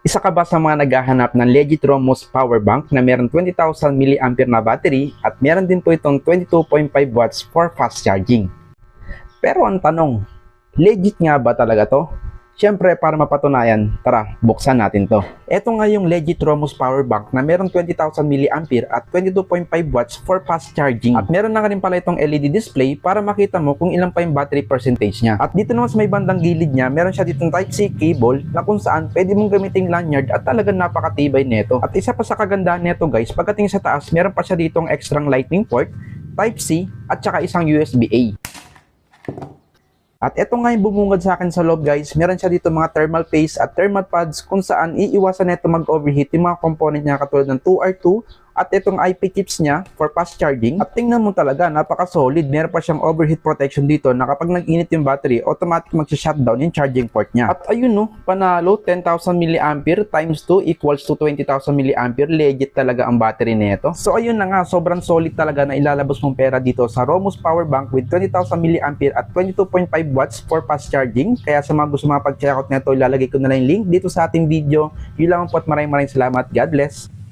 Isa ka ba sa mga naghahanap ng legit Romos power bank na meron 20,000 mAh na battery at meron din po itong 22.5 watts for fast charging? Pero ang tanong, legit nga ba talaga to? Siyempre, para mapatunayan, tara, buksan natin to. Ito nga yung legit Romos power bank na meron 20,000 mAh at 22.5 watts for fast charging. At meron na rin pala itong LED display para makita mo kung ilan pa yung battery percentage niya. At dito naman sa may bandang gilid niya, meron siya ditong Type-C cable na kung saan pwede mong gamiting lanyard at talagang napakatibay neto. At isa pa sa kagandahan neto guys, pagdating sa taas, meron pa siya ditong extra lightning port, Type-C at saka isang USB-A. At ito nga yung bumungad sa akin sa loob guys, meron siya dito mga thermal paste at thermal pads kung saan iiwasan nito mag-overheat yung mga component niya katulad ng 2R2 at itong IP chips niya for fast charging. At tingnan mo talaga, napaka-solid. Meron pa siyang overheat protection dito na kapag nag-init yung battery, automatic mag-shutdown yung charging port niya. At ayun no, panalo, 10,000 mAh times 2 equals to 20,000 mAh. Legit talaga ang battery nito. So ayun na nga, sobrang solid talaga na ilalabas mong pera dito sa Romos Power Bank with 20,000 mAh at 22.5 watts for fast charging. Kaya sa mga gusto makapag-check out nito, ilalagay ko na lang yung link dito sa ating video. Yun lang po at maraming salamat. God bless!